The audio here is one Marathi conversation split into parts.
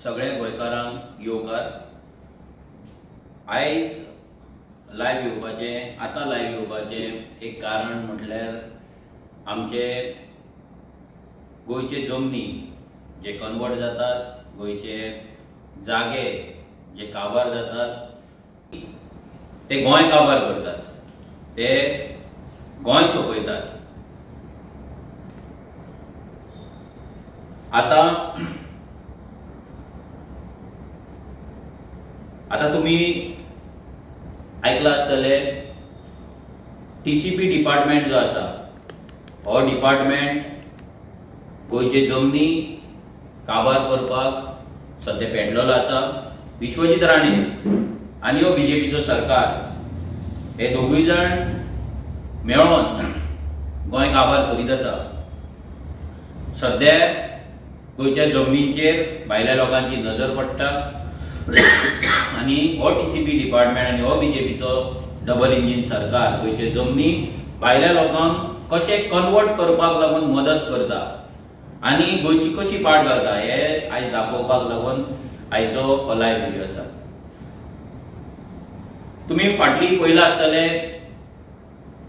सगळे गोंयकारांक येवकार। आयज लायव्ह येवपाचें आतां लायव्ह येवपाचें एक कारण म्हटल्यार आमचे गोंयचे जमनी जे कन्वर्ट जातात, गोंयचे जागे जे काबार जातात ते गोंय काबार करतात, ते गोंय सोंपयतात। आता तुम्ही ऐकला आसतले TCP डिपार्टमेंट जो आसा हो डिपार्टमेंट गोंयचे जमनी काबार करपाक सध्या पेटलेलो आसा। विश्वजीत राणे आनी हो BJPचो सरकार हे दोगूय जाण मेळोन गोंय काबार करीत आसा। सध्या गोंयच्या जमनींचेर भायल्या लोकांची नजर पडटा आनी हो TCP डिपार्टमेंट आनी हो BJPचो डबल इंजिन सरकार गोंयचे जमनी भायल्या लोकांक कशे कन्वर्ट करपाक लागून मदत करता आनी गोंयची कशी पाड घालता हे आयज दाखोवपाक लागून आयचो हो लायव्ह व्हिडिओ आसा। तुम्ही फाटली पयला आसतले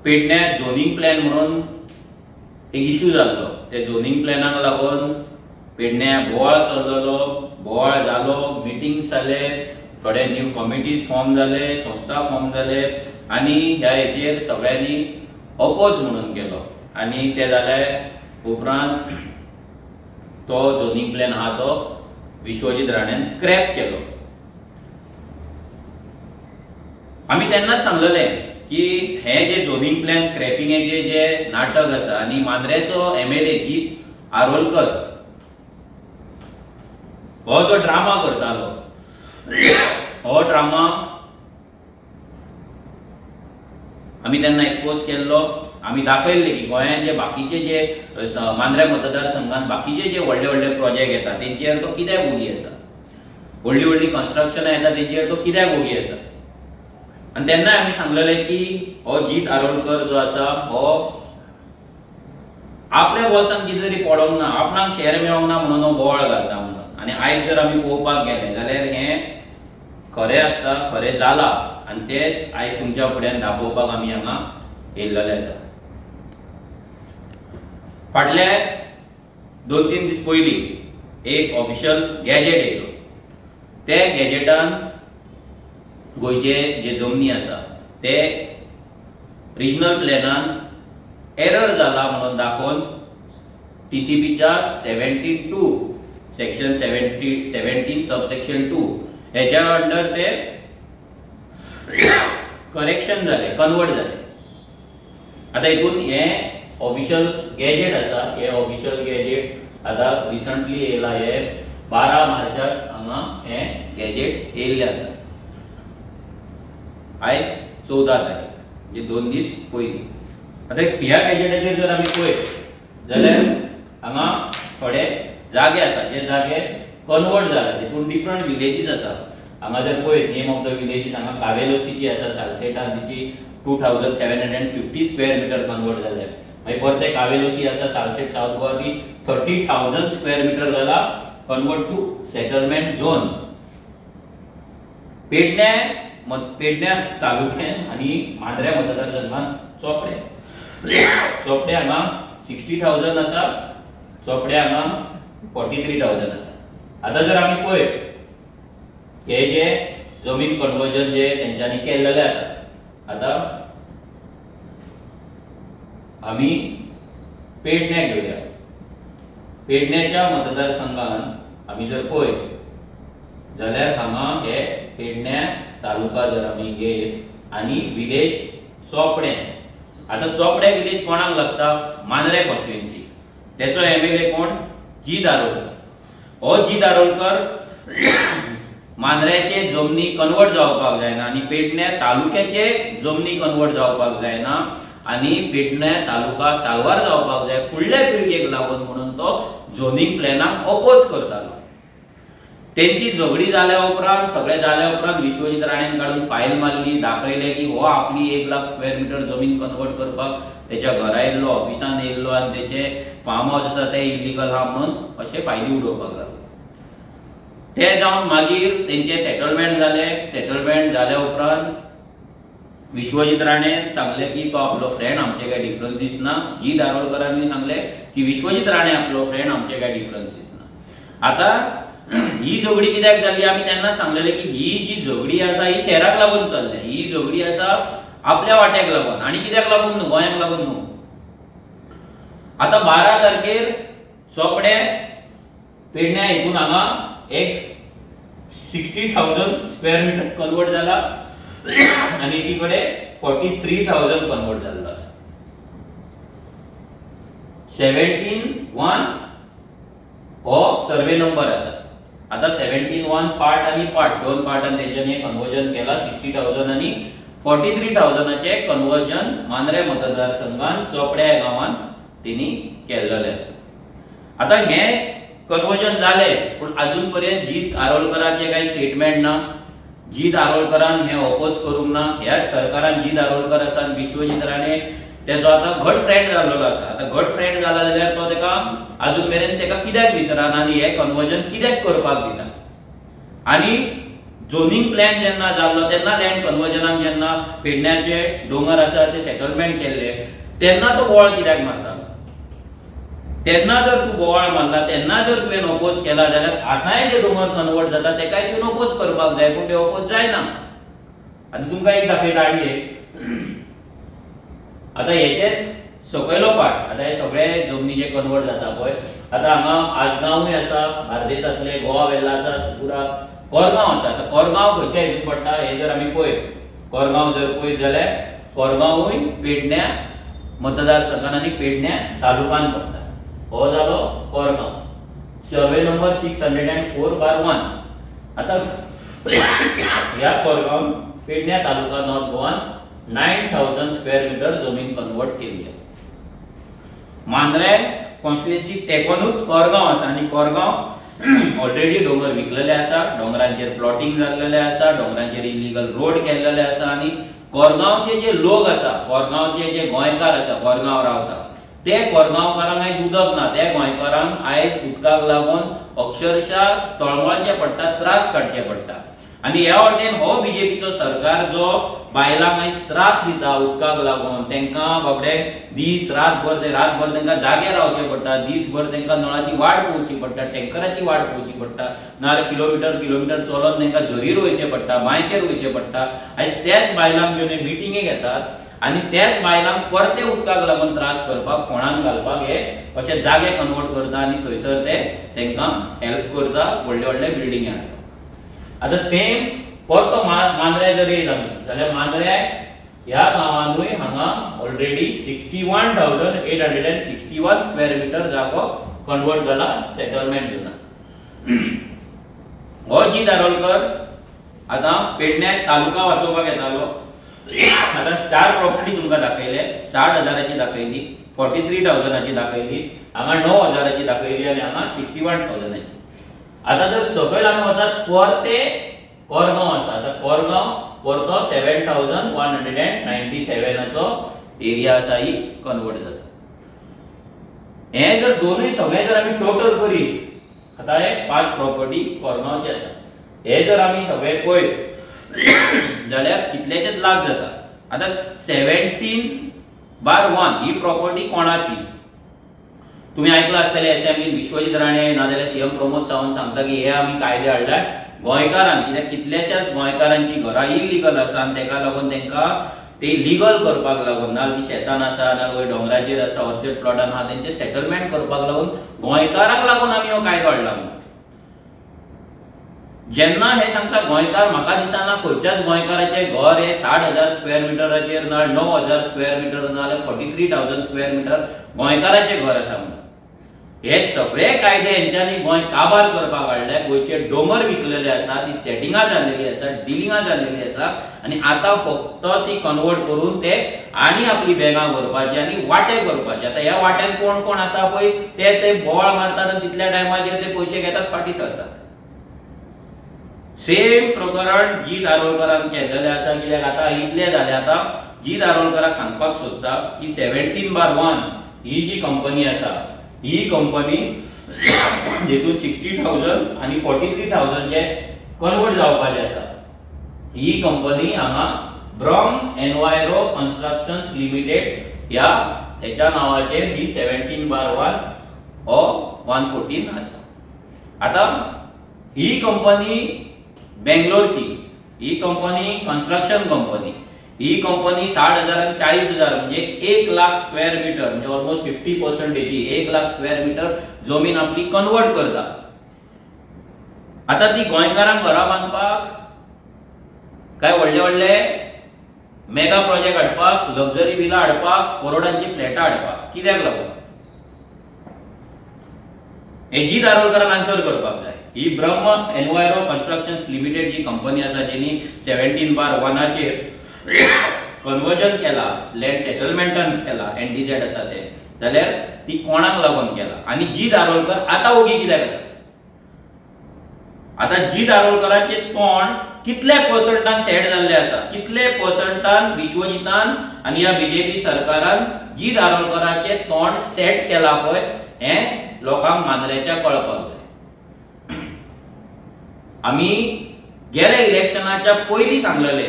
पेडण्यां झोनिंग प्लॅन म्हणून एक इश्यू जाल्लो। त्या झोनिंग प्लॅनाक लागून पेडण्यां बोवाळ चल्लोलो, बोवाळ जालो, मिटिंग्स जाले, थोडे न्यू कमिटीज फॉर्म जाले, संस्था फॉर्म जाले आनी ह्या हेचेर सगळ्यांनी अपोज म्हणून केलो आनी ते जाले उपरांत तो झोनिंग प्लॅन आहा तो विश्वजीत राणेन स्क्रॅप केलो। आमी तेन्नाच सांगलेलें की हे जे झोनिंग प्लॅन स्क्रॅपिंगेचे जे नाटक आसा आनी मांद्रेचो MLA जीत आरोलकर हो जो ड्रामा करतालो हो ड्रामा आमी तेन्ना एक्सपोज केल्लो। आमी दाखयल्ले की गोंयांत जे बाकीचे जे मांद्रे मतदारसंघात बाकीचे जे व्हडले व्हडले प्रोजेक्ट येता तेंचेर तो कित्याक बोगी आसा, व्हडली व्हडली कन्स्ट्रक्शनां येता तेंचेर तो कित्याक बोगी आसा। आनी तेन्ना आमी सांगलेलें की हो जीत आरोलकर जो आसा हो आपल्या बोल्सान कितें तरी पडोंक ना, आपणाक शेअर मेळोंक ना म्हणून हो बोवाळ घालता म्हणून। आनी आयज जर आमी पळोवपाक गेले जाल्यार हें खरें आसता, खरें जाला आनी तेच आयज तुमच्या फुड्यान दाखोवपाक आमी हांगा येयल्लेले आसा। फाटले 2-3 दीस पयलीं एक ऑफिशियल गॅजेट येयलो। ते गॅजेटान गोंयचे जे जमनी आसा ते रिजनल प्लॅनान एरर जाला म्हणून दाखोवन TCPच्या 72 सेक्शन 17 सबसेक्शन 2 हेच्या अंडर ते करेक्शन जाले, कन्वर्ट जाले। आता हितून हे ऑफिशियल गॅजेट आसा, हे ऑफिशियल गॅजेट आता रिसंटली येयला, हे 12 मार्चाक हांगा हे गॅजेट येयल्ले आसा। आयज 14 तारीख म्हणजे 2 दीस पयलीं। आता ह्या गॅजेटाचेर जर आमी पळयत जाल्यार हांगा थोडे जागे आसा जे जागे कन्वर्ट जाला, तितून डिफरंट विलेजीस आसा। हांगा जर पळयत नेम ऑफ द विलेजीस हांगा कावेलोसी जी आसा सालसेटान तिची 2750 स्क्वेअर मीटर कन्वर्ट जाले। मागीर परते कावेलोसी आसा सालसेट साउथ गोवा ती 30,000 स्क्वेअर मीटर जाला कन्वर्ट टू सेटलमेंट झोन। पेडण्यां तालुक्यान आनी मांद्रे मतदारसंघात चोपडे हांगा 60,000 आसा, चोपडे हांगा 43,000 आसा। आता जर आमी पळयत हे जे जमीन कन्वर्जन जे तेंच्यांनी केल्लेले आसा, आता आमी पेडण्यां घेवया। पेडण्याच्या मतदारसंघात आमी जर पळयत जाल्यार हांगा हे पेडण्यां तालुका जर आमी घेत आनी विलेज चोपडे। आता चोपडे विलेज कोणाक लागता? मांद्रे कॉन्स्टिट्युएन्सी। तेचो MLA कोण? जीत आरोलकर। हो जीत आरोलकर मांद्रेचे जमनी कन्वर्ट जावपाक जायना आनी पेडण्यां तालुक्याचे जमनी कन्वर्ट जावपाक जायना आनी पेडण्यां तालुका साल्वार जावपाक जाय फुडल्या पिळगेक लागून म्हणून तो झोनिंग प्लॅनाक अपोज करतालो। तेंची झगडी जाल्या उपरांत सगळे जाल्या उपरांत विश्वजीत राणेन काडून फायल मारली, दाखयले की हो आपली 1 लाख स्क्वेअर मीटर जमीन कन्वर्ट करपाक तेच्या घरा येयल्लो, ऑफिसान येयल्लो आनी तेचे फार्म हाऊस आसा ते इलिगल आहा म्हणून अशें फायली उडोवपाक लागलो। ते जावन मागीर तेंचे सेटलमेंट जाल्या उपरांत विश्वजीत राणेन सांगले की तो आपलो फ्रेंड, आमचे काय डिफरन्सीस ना. जी दारोलकरांनी सांगले की विश्वजीत राणे आपलो फ्रेंड, आमचे काय डिफरन्सीस ना. आता ही झगडी कित्याक जाल्ली आमी तेन्ना सांगलेले की ही जी झगडी आसा ही शहराक लागून चल्ल्या. ही झगडी आसा आपल्या वाट्याक लागून, आनी कित्याक लागून न्हू, गोंयाक लागून न्हू. आता 12 तारखेर चोपडे पेडण्या हितून हांगा एक 60,000 स्क्वेअर मीटर कन्वर्ट जाला आणि एकीकडे 43,000 कन्वर्ट झालेलो आसा. 17-1 हो सर्वे नंबर आसा. आता 17-1 पार्ट आणि पार्ट दोन पार्टान तेंच्यानी कन्वर्जन केला. 60,000 आणि 43,000चे कन्वर्जन मांद्रे मतदारसंघान चोपड्या गावान तेनी केल्लेले आसा. आता हे कन्वर्जन जाले पण अजून पर्यंत जीत आरोलकरांचे काही स्टेटमेंट ना. जीत आरोलकरान हे ऑपोज करूंक ना. ह्याच सरकारान जीत आरोलकर आसा आनी विश्वजीत राणे तेजो आता घट फ्रेंड जाल्लो आसा. आता घट फ्रेंड जाला जाल्यार तो तेका अजून मेरेन तेका कित्याक विचारना आनी हे कन्वर्जन कित्याक करपाक दिता. आनी झोनिंग प्लॅन जेन्ना जाल्लो तेन्ना लँड कन्वर्जनाक जेन्ना पेडण्याचे दोंगर आसा ते सेटलमेंट केल्ले तेन्ना तो बोवाळ कित्याक मारता. तेन्ना जर तू बोवाळ मारला, तेन्ना जर तुवें ऑपोज केला जाल्यार आतांय जे दोंगर कन्वर्ट जाता तेकाय तुवें ऑपोज करपाक जाय. पूण ते ऑपोज जायना. आतां तुमकां एक दाखयता आनी आता हेचेच सकयलो पार्ट. आता हे सगळे जमनी जे कन्वर्ट जाता पळय. आता हांगा आजगांवूय आसा, बार्देसांतले गोवा वेल्ला आसा, पुरा कोरगांव आसा. आता कोरगांव खंयच्या हितून पडटा हे जर आमी पळयत, कोरगांव जर पळयत जाल्यार कोरगांवूय पेडण्या मतदारसंघान आनी पेडण्या तालुकान पडटा. हो जालो कोरगांव. Survey number 604/1. आता ह्या कोरगांव पेडण्या तालुका नॉर्थ गोवान 9,000 स्क्वेअर मीटर जमीन कन्वर्ट केली आहे. मांद्रे कॉन्स्टिट्युएन्सी तेकोनूच कोरगांव आसा आनी कोरगांव ऑलरेडी डोंगर विकलेले आसा, डोंगरांचेर प्लॉटिंग जाल्लेले आसा, डोंगरांचेर इलिगल रोड केल्लेले आसा आनी कोरगांवचे जे लोक आसा, कोरगांवचे जे गोंयकार आसा, कोरगांव रावता ते कोरगांवकारांक आयज उदक ना. ते गोंयकारांक आयज उदकाक लागून अक्षरशः तळमळचे पडटा, त्रास काडचे पडटा. आनी ह्या वाटेन हो बीजेपीचो सरकार जो बायलांक आयज त्रास दिता उदकाक लागून, तांकां बाबडे दीस रातभर तांकां जागे रावचे पडटा, दिसभर तांकां नळाची वाट पळोवची पडटा, टँकराची वाट पळोवची पडटा, नाजाल्यार किलोमिटर चलोन तांकां झरीर वयचे पडटा, बांयचेर वयचे पडटा. आयज त्याच बायलांक घेवन मिटिंगे घेतात आनी त्याच बायलांक परते उदकाक लागून त्रास करपाक, फोंडान घालपाक हे अशे जागे कन्वर्ट करता आनी थंयसर ते तांकां हेल्प करता, व्हडले व्हडले बिल्डिंगे हाडटा. आता सेम परतो मांद्रे जर येयत आमी जाल्यार मांद्रे ह्या गांवांनूय हांगा ऑलरेडी 61,861 स्क्वेअर मीटर जागो कन्वर्ट जाला, सेटलमेंट जाता. हो जी दारोलकर आता पेडण्या तालुका वाचोवपाक येतालो. आता 4 प्रॉपर्टी तुमकां दाखयले. 60,000ची दाखयली, 43,000ची दाखयली, हांगा 9,000ची दाखयली आनी हांगा 61,000ची. आता जर सकयल आमी वचत परते कोरगांव आसा. आता कोरगांव परतो 7,197चो एरिया आसा, ही कन्वर्ट जाता. हे जर दोनूय सगळे जर आमी टोटल करीत, आता हे 5 प्रॉपर्टी कोरगांवचे आसा, हे जर आमी सगळे पळयत जाल्यार कितलेशेच लाख जाता. आता 17/1 ही प्रॉपर्टी कोणाची? तुम्ही ऐकलं आसतले असेंब्ली विश्वजीत राणे नाजाल्यार सीएम प्रमोद सावंत सांगता की हे आमी कायदे हाडल्यात गोंयकारांक, कित्याक कितलेशाच गोंयकारांची घरां इलिगल आसा आनी तेका लागून तांकां ते लिगल करपाक लागून, ना ती शेतान आसा ना डोंगराचेर आसा, ऑर्चर्ड प्लॉटान आहा, तेंचे सेटलमेंट करपाक लागून गोंयकारांक लागून आमी हो कायदो हाडला. जेन्ना हे सांगता गोंयकार, म्हाका दिसना खंयच्याच गोंयकाराचे घर हे 60,000 स्क्वेअर मिटराचेर ना 9,000 स्क्वेअर मिटर ना 43,000 स्क्वेअर मिटर गोंयकाराचे घर आसा म्हणून. हे सगळे कायदे हेंच्यांनी गोंय काबार करपाक हाडले. गोंयचे डोंगर विकलेले आसा, ती सेटिंगां जाल्लेली आसा, डिलिंगां जाल्लेली आसा आनी आतां फक्त ती कन्वर्ट करून ते आनी आपली बॅगां भरपाची आनी वाटे करपाचे. आता ह्या वाट्यान कोण कोण आसा पळय ते बोवाळ मारतात आनी तितल्या टायमाचेर ते पयशे घेतात, फाटी सरतात. सेम प्रकरण जी दारोलकरान केल्लेले आसा. कित्याक आतां इतले जाले, आतां जी दारोलकराक सांगपाक सोदता की 17/1 ही जी कंपनी आसा, ही कंपनी जेतून 60,000 आणि 43,000 जे कन्वर्ट जावपाचे आसा. ही कंपनी हांगा ब्रॉम एनवायरो कन्स्ट्रक्शन्स लिमिटेड या हेच्या नावाचेर ही 17/1 हो 114 आसा. आता ही कंपनी बेंगलोरची, ही कंपनी कन्स्ट्रक्शन कंपनी, ही कंपनी 60,000 आणि 40,000 म्हणजे 1 लाख स्क्वेअर मीटर म्हणजे ऑलमोस्ट 50% 1 लाख स्क्वेअर मीटर जमीन आपली कन्वर्ट करता. आता ती गोंयकारांक घरा बांधपाक काय व्हडले व्हडले मेगा प्रोजेक्ट हाडपाक, लक्झरी विला हाडपाक, करोडांची फ्लॅटां हाडपाक कित्याक लागून हेजी दारोलकरांक आन्सर करपाक जाय. ही ब्रह्म एनवायरो कन्स्ट्रक्शन्स लिमिटेड जी कंपनी आसा जेनी 17/1 कन्वर्जन केला, लँड सेटलमेंटान केला, एनडीझेड आसा ते, जाल्यार ती कोणाक लागून केला आणि जी दारोलकर आता ओगी कित्याक आसा. आता जी दारोलकरांचे तोंड कितले पर्संटान सेट जाल्ले आसा, कितले पर्संटान विश्वजितान आणि या बीजेपी सरकारान जी दारोलकरांचे तोंड सेट केला पळय हे लोकांक मांद्रेच्या कळपाक जाय. आमी गेल्या इलेक्शनाच्या पयलीं सांगलेले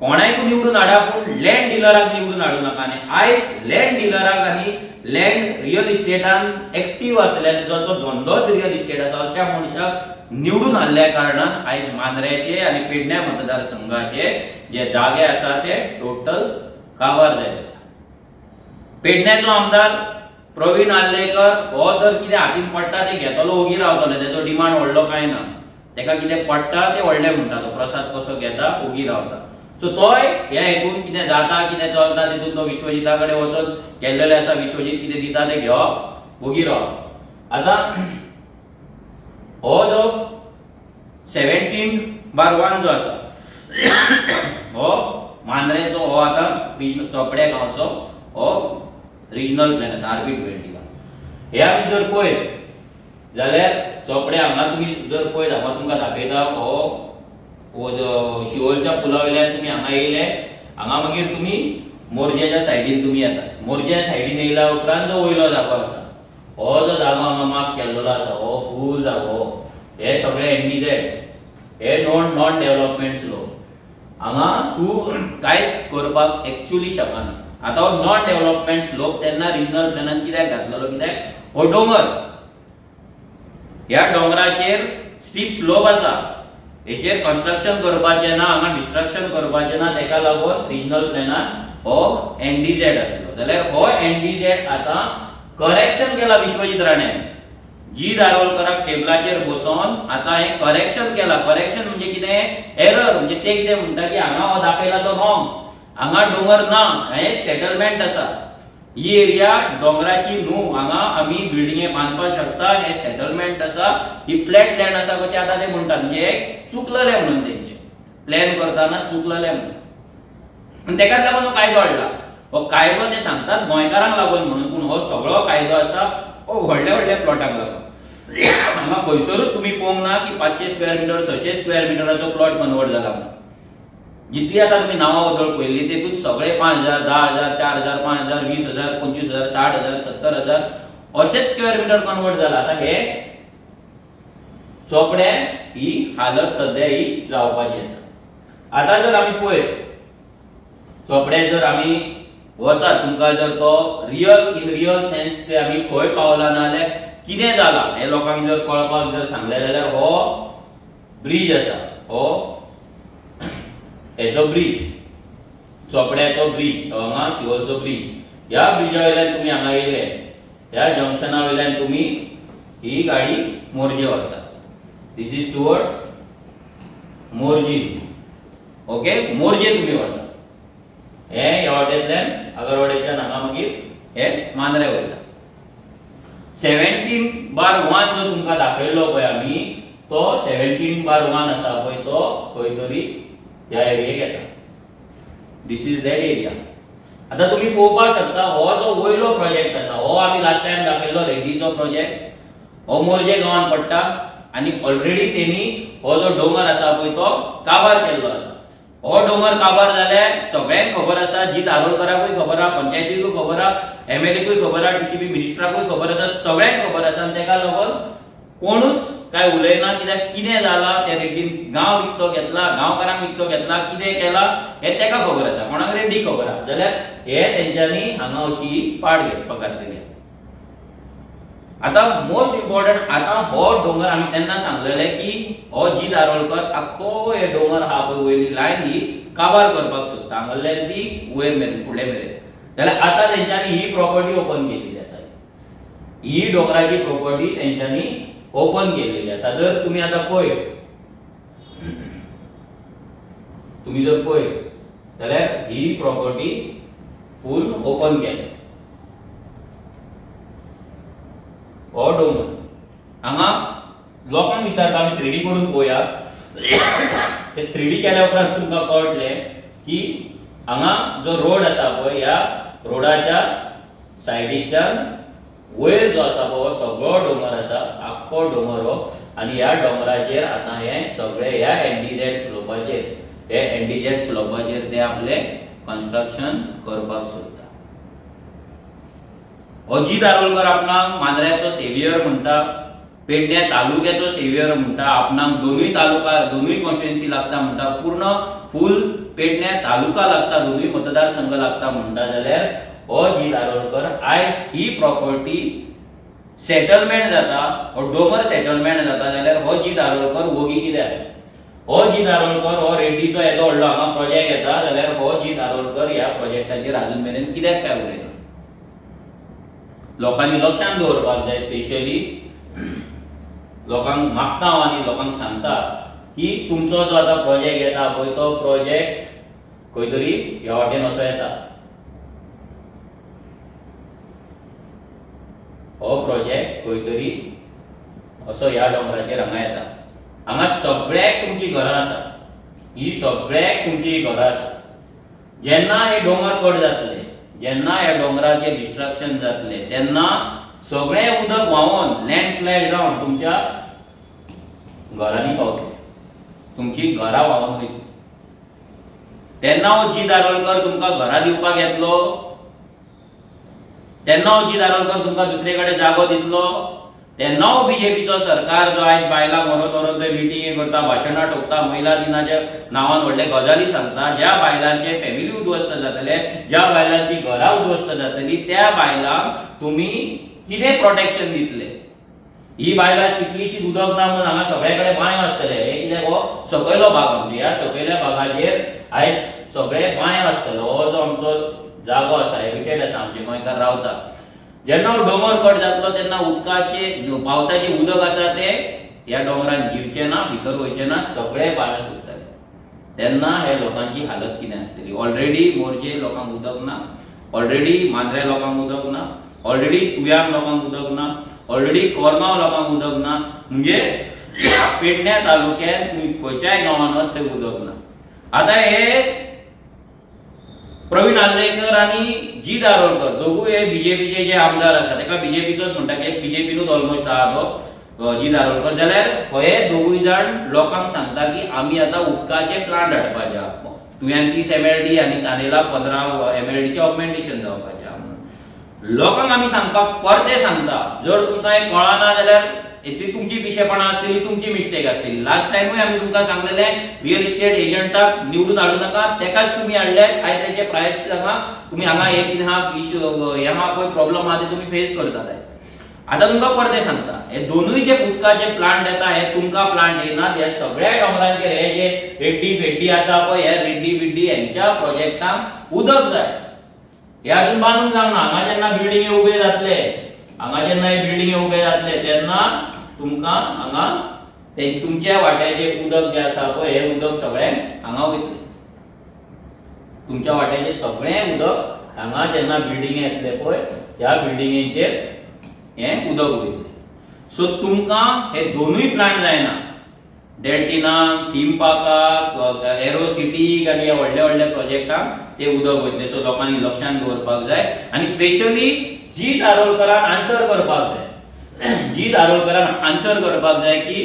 कोणायक निवडून हाडा पूण लँड डिलराक निवडून हाडू नाका. आनी आयज लँड डिलराक आनी लँड रियल इस्टेटान एक्टिव्ह आसलेले जो धंदोच रियल इस्टेट आसा अशा मनशाक निवडून हाडल्या कारणान आयज मांद्रेचे आनी पेडण्या मतदारसंघाचे जे जागे आसा ते टोटल काबार जायत आसा. पेडण्याचो आमदार प्रवीण आल्लेकर हो जर कितें हातीन पडटा ते घेतलो ओगी रावतले, तेजो डिमांड व्हडलो काय ना, तेका कितें पडटा ते व्हडले म्हणटा, तो प्रसाद कसो घेता ओगी रावता. सो तोय ह्या हेतून कितें जाता कितें चलता तितून तो विश्वजिता कडेन वचून केल्लेले आसा, विश्वजीत कितें दिता ते घेवप ओगी रावप. आता हो जो 17/1 जो आसा हो मांद्रेचो हो आता चोपड्या गांवचो हो रिजनल प्लॅन आसा RB20 ला. हे आमी जर पळयत जाल्यार चोपड्या हांगा तुमी जर पळयत हांगा तुमकां दाखयता हो शिवोलच्या पुला वयल्यान तुमी हांगा येयले, हांगा मागीर तुमी मोरजेच्या सायडीन तुमी येतात. मोरजे सायडीन येयल्या उपरांत जो वयलो जागो आसा हो जो जागो हांगा मार्क केल्लो आसा हो फूल जागो, हे सगळे एनडीझेड, हे नॉन डेव्हलपमेंट स्लोप. हांगा तूं कांयच करपाक एक्चुअली शकना. आता हो नॉन डेव्हलपमेंट स्लोप तेन्ना रिजनल प्लॅनान कित्याक घातलेलो, कित्याक हो डोंगर, ह्या डोंगराचेर स्टीप स्लोप आसा, हेचेर कन्स्ट्रक्शन करपाचें ना, हांगा डिस्ट्रक्शन करपाचें ना, तेका लागून रिजनल प्लॅनान हो एनडीझेड आसलो. जाल्यार हो एनडीझेड आता करेक्शन केला विश्वजीत राणेन. जी दारोलकराक टेबलाचेर बसोवन आता हे करेक्शन केला. करेक्शन म्हणजे कितें, एरर म्हणजे ते कितें म्हणटा की हांगा हो दाखयला तो रॉंग, हांगा डोंगर ना, हे सेटलमेंट आसा, ही एरिया डोंगराची न्हू, हांगा आमी बिल्डिंगे बांदपाक शकता, हे सेटलमेंट आसा, ही फ्लॅट लँड आसा कशें आता ते म्हणटात. म्हणजे चुकलेले म्हणून तेंचे प्लॅन करताना चुकलेले म्हणून तेकाच लागून हो कायदो हाडला. हो कायदो ते सांगतात गोंयकारांक लागून म्हणून, पूण हो सगळो कायदो आसा हो व्हडल्या व्हडल्या प्लॉटाक लागून. हांगा खंयसरूच तुमी पळोवंक ना की 500 स्क्वेअर मीटर 600 स्क्वेअर मिटराचो प्लॉट कन्वर्ट जाला म्हणून. जितली आता तुमी नांवां वदळ पळयल्ली तेतून सगळे 5,000, 10,000, 4,000, 5,000, 20,000, 25,000, 60,000, 70,000 अशेच स्क्वेअर मीटर कन्वर्ट जाला. आता हे चोपडे ही हालत सध्या ही जावपाची आसा. आता जर आमी पळयत चोपडे जर आमी वचात, तुमकां जर तो रियल सेन्स ते आमी खंय पावला ना जाल्यार कितें जाला हे लोकांक जर कळपाक जर सांगले जाल्यार हो ब्रिज आसा, हो हेचो ब्रिज, चोपड्याचो ब्रिज, हांगा शिवोलचो ब्रिज, ह्या ब्रिजा वयल्यान तुमी हांगा येयले, ह्या जंक्शना वयल्यान तुमी ही गाडी मोरजे वता. दिस is towards Morjim. Okay, Morje तुमी वता. हे ह्या वाटेंतल्यान आगरवाडेच्यान हांगा मागीर हे मांद्रे वयता. 17/1 जो तुमकां दाखयलो पळय आमी, तो 17/1 आसा पळय तो खंय तरी ह्या एरियेक येता. दिस इज दॅट एरिया. आता तुम्ही पळोवपाक शकता हो जो वयलो प्रोजेक्ट आसा हो आमी लास्ट टाइम दाखयल्लो रेड्डीचो प्रोजेक्ट, हो मोरजे गांवांत पडटा आणि ऑलरेडी तेनी हो जो डोंगर आसा पळय तो काबार केल्लो आसा. हो डोंगर काबार जाल्यार सगळ्यांक खबर आसा, जी दारोलकराकूय खबर आहा, पंचायतीकूय खबर आहा, एमएलएकूय खबर आहा, डीसीपी मिनिस्टराकूय खबर आसा, सगळ्यांक खबर आसा आनी तेका लागून कोणूच काय उलयना. कित्याक कितें जाला त्या रेड्डीन गांव विकतो घेतला, गांवकारांक विकतो घेतला, कितें केला हे तेका खबर आसा, कोणाक रेड्डी खबर आहा. जाल्यार हे तेंच्यांनी हांगा अशी पाड घेवपाक घातलेली. आता मोस्ट इम्पॉर्टंट, आता हो डोंगर आमी तेन्ना सांगलेले की हो जी दारोलकर आख्खो हे डोंगर हा पळय वयली लायन ही काबार करपाक सोदता, हांगल्यान ती वयर मेरेन फुडें मेरेन. जाल्यार आता तेंच्यांनी ही प्रॉपर्टी ओपन केलेली आसा. ही डोंगराची प्रॉपर्टी तेंच्यांनी ओपन केलेली आसा. जर तुम्ही आता पळयत, तुम्ही जर पळयत जाल्यार ही प्रॉपर्टी फुल ओपन केल्या. हो डोंगर हांगा लोकांक विचारता आमी 3D करून पळोवया. ते 3D केल्या उपरांत तुमकां कळटले की हांगा जो रोड आसा पळय, ह्या रोडाच्या सायडीच्यान वयर जो आसा पळय सगळो डोंगर आसा, आख्खो डोंगर हो. आनी ह्या डोंगराचेर आता हे सगळे ह्या एनडीजेड स्लोपाचेर, हे एनडीजेड स्लोपाचेर ते आपले कन्स्ट्रक्शन करपाक सोदता. जी दारोलकर आपणाक मांद्र्याचो सेव्हियर म्हणटा, पेडण्या तालुक्याचो सेव्हियर म्हणटा, आपणाक दोनूय तालुका, दोनूय कॉन्स्टिट्युएन्सी लागता म्हणटा, पूर्ण फुल पेडण्या तालुका लागता, दोनूय मतदारसंघ लागता म्हणटा. जाल्यार हो जी दारोलकर आयज ही प्रॉपर्टी सेटलमेंट जाता, हो डोंगर सेटलमेंट जाता, जाल्यार हो जी दारोलकर वोगी कित्याक? हो जी दारोलकर हो रेड्डीचो येदो व्हडलो हांगा प्रोजेक्ट येता, जाल्यार हो जी दारोलकर ह्या प्रोजेक्टाचेर अजून मेरेन कित्याक काय उलयना? लोकांनी लक्षांत दवरपाक जाय. स्पेशली लोकांक मागता हांव आनी लोकांक सांगता की तुमचो जो आता प्रोजेक्ट येता पळय तो प्रोजेक्ट खंय तरी ह्या वाटेन असो येता. हो प्रोजेक्ट खंय तरी असो ह्या डोंगराचेर हांगा येता. हांगा सगळ्याक तुमची घरां आसा, ही सगळ्याक तुमची घरां आसा. जेन्ना हे डोंगर कट जातले, जेन्ना ह्या डोंगराचे डिस्ट्रक्शन जातले, तेन्ना सगळें उदक व्हांवून लँडस्लायड जावन तुमच्या घरांनी पावतले, तुमची घरां व्हांवून वयतली. तेन्ना हो जी दारोलकर तुमकां घरां दिवपाक येतलो, तेन्ना हो जी दारोलकर तुमकां दुसरे कडेन जागो दितलो, तेन्ना हो बीजेपीचो सरकार जो आयज बायलांक व्हरोन थंय मिटिंगे करता, भाशणां ठोकता, महिला दिनाच्या नांवान व्हडले गजाली सांगता, ज्या बायलांचे फॅमिली उद्ध्वस्त जातले, ज्या बायलांची घरां उद्ध्वस्त जातली, त्या बायलांक तुम्ही कितें प्रोटेक्शन दितले? ही बायलां कितलीशी उदक ना म्हणून हांगा सगळे कडेन बांय आसतले. हे कित्याक हो सकयलो भाग आमचे, ह्या सकयल्या भागाचेर आयज सगळे बांय आसतलो. हो जो आमचो जागो आसा, हेबिटेट आसा, आमचे गोंयकार रावता. जेन्ना डोंगर कट जातलो तेन्ना उदकाचे, पावसाचे उदक आसा ते ह्या डोंगरान जिरचे ना, भितर वयचे ना, सगळे भायर सुटतले. तेन्ना हे लोकांची हालत कितें आसतली? ऑलरेडी मोरजे लोकांक उदक ना, ऑलरेडी मांद्रे लोकांक उदक ना, ऑलरेडी तुयाम लोकांक उदक ना, ऑलरेडी कोरगांव लोकांक उदक ना, म्हणजे पेडण्या तालुक्यात तुम्ही खंयच्याय गांवांत वच थंय उदक ना. आता हे प्रवीण आल्लेकर आणि जी दारोलकर दोघूय हे बीजेपीचे जे आमदार आसा, तेका बीजेपीचोच म्हणटा की बीजेपीनूच ऑलमोस्ट आहा तो जी दारोलकर. जाल्यार हे दोघूय जाण लोकांक सांगता की आमी आता उदकाचे प्लांट हाडपाचे आहा, तुवें 30 MLD आनी चांदेला 15 MLDचे ऑगमेंटेशन जावपाचे आहा म्हणून लोकांक आमी सांगपाक परते सांगता. जर तुमकां हे कळना जाल्यार ती तुमची पिशेपणां आसतली, तुमची मिस्टेक आसतली. लास्ट टायमूय आमी तुमकां सांगलेले रियल इस्टेट एजंटाक निवडून हाडू नाका, तेकाच तुम्ही हाडले. आयज तेचे प्रायश्चित हांगा तुम्ही हांगा हे कितें आहा इश्यू, हे आहा पळय प्रॉब्लेम आहा ते तुम्ही फेस करतात. आता तुमकां परते सांगता, हे दोनूय जे उदकाचे प्लांट येता हे तुमकां प्लांट येयनात. ह्या सगळ्या डोंगरांचेर हे जे रेड्डी फेड्डी आसा पळय, हे रेड्डी बिड्डी यांच्या प्रोजेक्टांक उदक जाय. हे अजून बांदून जावना. हांगा जेन्ना बिल्डिंगे उबे जातले, हांगा जेन्ना हे बिल्डिंगे उबे जातले तेन्ना तुमकां हांगा ते तुमच्या वाट्याचे उदक जे आसा पळय हे उदक सगळें हांगा वयतले. तुमच्या वाट्याचे सगळें उदक हांगा जेन्ना बिल्डिंगे येतले पळय ह्या बिल्डिंगेचेर हे उदक वयतले. सो तुमकां हे दोनूय प्लांट जायना. डेल्टिना, थीम पार्काक, एरो सिटीक आनी व्हडल्या व्हडल्या प्रोजेक्टांक ते उदक वयतले. सो लोकांनी लक्षांत दवरपाक जाय आनी स्पेशली जी दारोलकरान आन्सर करपाक जाय. जी दारोलकरान आन्सर करपाक जाय की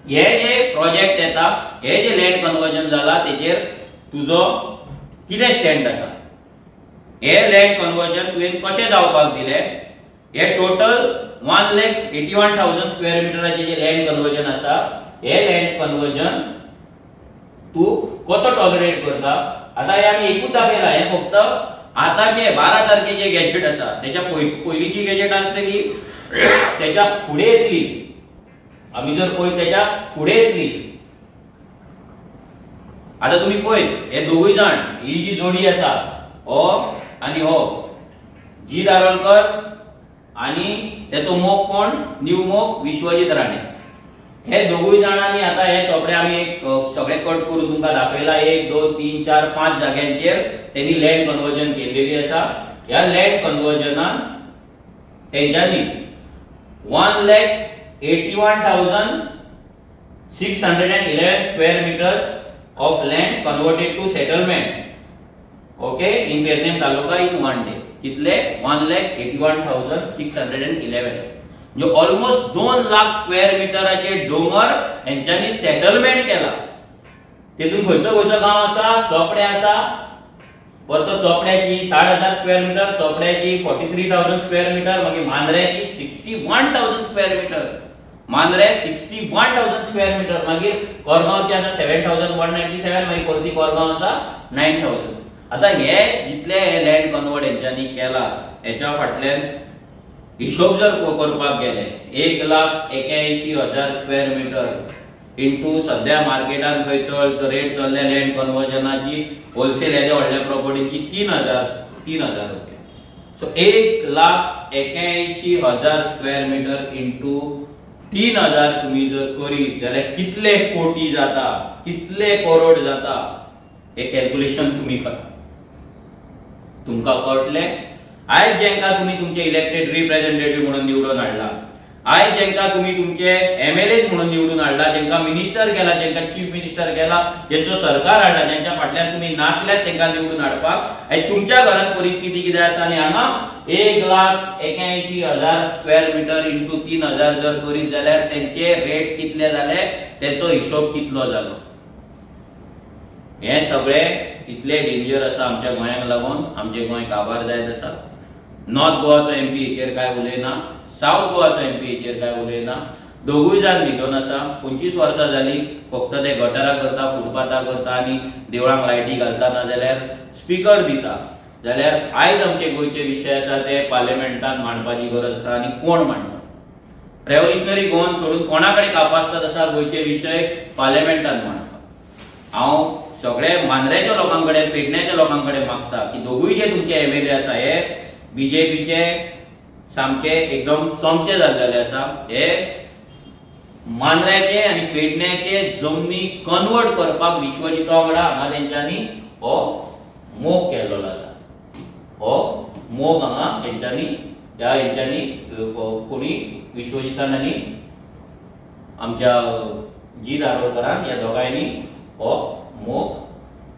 हे जे प्रोजेक्ट येता, हे जे लँड कन्वर्जन जाला तेजेर तुजो कितें स्टँड आसा, हे लँड कन्वर्जन तुवें कशें जावपाक दिलें, हे टोटल 1,81,000 स्क्वेअर मिटराचे जे लँड कन्वर्जन आसा, हे लँड कन्वर्जन तू कसो टॉलरेट करता. आता हे आमी एकूच दाखयला, हे फक्त आताचे 12 तारखेचे गॅजेट आसा, त्याच्या पयलींची गॅजेट आसतली, त्याच्या फुडें येतली, आमी जर पळयत त्याच्या फुडें येतली. आता तुम्ही पळयत हे दोगूय जाण, ही जी जोडी आसा हो आणि हो, जी दारोलकर आणि त्याचो मोग कोण, न्यू मोग विश्वजीत राणे. हे दोगूय जाणांनी आता हे चोपडे आमी एक सगळे कट करून तुमकां दाखयला. 1 2 3 4 5 जाग्यांचेर त्यांनी लँड कन्वर्जन केलेली आसा. ह्या लँड कन्वर्जनान तेंच्यांनी 1,81,611 square metres of land converted to settlement, okay, in Pernem taluka in one day. कितले 1,81,611, जो ऑलमोस्ट 2 लाख स्क्वेअर मीटराचे डोंगर यांच्यानी सेटलमेंट केला. तेतून खंयचो गाव आसा, चोपडे आसा, परतो चोपड्याची 60,000 स्क्वेअर मीटर, चोपड्याची 43,000 स्क्वेअर मीटर, मागीर मांद्र्याची 61,000 square metre, Mandrem 61,000 square metre, मागीर कोरगांवची आसा 7,197, मागीर परती कोरगांव आसा 9,000. आता हे जितले लँड कन्वर्ट यांच्यानी केला, हेच्या फाटल्यान हिशोब जर करपाक गेले 1,81,000 स्क्वेअर मीटर इंटू सध्या मार्केटान खंय रेट चल्ल्या लँड कन्वर्जनाची होलसेल हेज्या व्हडल्या प्रॉपर्टीची 3,000 रुपया. सो 1,81,000 स्क्वेअर मीटर इंटू 3,000 तुम्ही जर करीत जाल्यार कितले कोटी जाता, कितले करोड जाता, हे कॅल्क्युलेशन तुम्ही करा, तुमका कळटले. आयज जेंका तुम्ही तुमचे इलेक्टेड रिप्रेझेंटेटिव्ह म्हणून निवडून हाडला, आयज जेंका तुम्ही तुमचे एमएलएज म्हणून निवडून हाडला, जेंका मिनिस्टर केला, जेंका चीफ मिनिस्टर केला, जेंचो सरकार हाडला, जेंच्या फाटल्यान तुम्ही नाचल्यात तेंका निवडून हाडपाक, आयज तुमच्या घरात परिस्थिती कितें आसा आनी हांगा 1,81,000 स्क्वेअर मीटर इंटू 3,000 जर करीत जाल्यार तेंचे रेट कितले जाले, तेचो हिशोब कितलो जालो. हे सगळे इतले डेंजर आसा आमच्या गोंयाक लागून. आमचे गोंय काबार जायत आसा. नॉर्थ गोवाचो एमपी हेचेर काय उलयना, साउथ गोवाचो एमपी हेचेर काय उलयना. दोगूय जाण न्हिदोन आसा. 25 वर्सां जाली फक्त ते गटारां करता, फुटपाथां करता आनी देवळांक लायटी घालता, ना जाल्यार स्पीकर दिता. जाल्यार आयज आमचे गोंयचे विशय आसा ते पार्लिमेंटान मांडपाची गरज आसा. आनी कोण मांडटा? रेव्होल्युशनरी गोवन सोडून कोणाकडे कापासतात आसा गोंयचे विशय पार्लिमेंटान मांडपाक. हांव सगळे मांद्रेच्या लोकांकडे, पेडण्याच्या लोकांकडे मागता की दोगूय जे तुमचे एमएलए आसा हे बीजेपीचे सामके एकदम चमचे जाल्ले आसा. हे मांद्र्याचे आनी पेडण्याचे जमनी कन्वर्ट करपाक विश्वजिता वांगडा हांगा तेंच्यांनी हो मोग केल्लो आसा. हो मोग हांगा हेंच्यांनी कोणी विश्वजितान आनी आमच्या जी दारोलकरान ह्या दोगांयनी हो मोग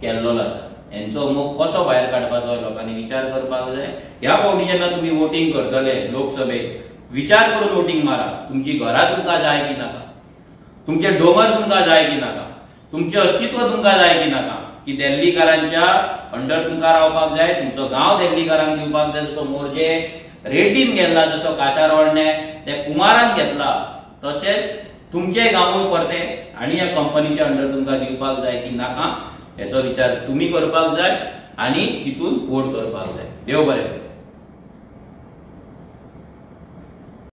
केल्लो आसा. हेंचो मोग कसो भायर काडपाचो लोकांनी विचार करपाक जाय. ह्या फावटी जेन्ना तुम्ही वोटिंग करतले लोकसभेक, विचार करून वोटिंग मारा. तुमची घरां तुमकां जाय की नाका, तुमचे डोंगर तुमकां जाय की नाका, तुमचे अस्तित्व तुमकां जाय की नाका, की दिल्लीकारांच्या अंडर तुमकां रावपाक जाय, तुमचो गांव दिल्लीकारांक दिवपाक जाय. जसो मोर्जे रेड्डीन गेल्ला, जसो कासारवडणे ते कुमारान घेतला, तशेंच तुमचे गांवूय परते आनी ह्या कंपनीच्या अंडर तुमकां दिवपाक जाय की नाका, हेचो विचार तुम्ही करपाक जाय आनी चिंतून वोट करपाक जाय. देव बरें.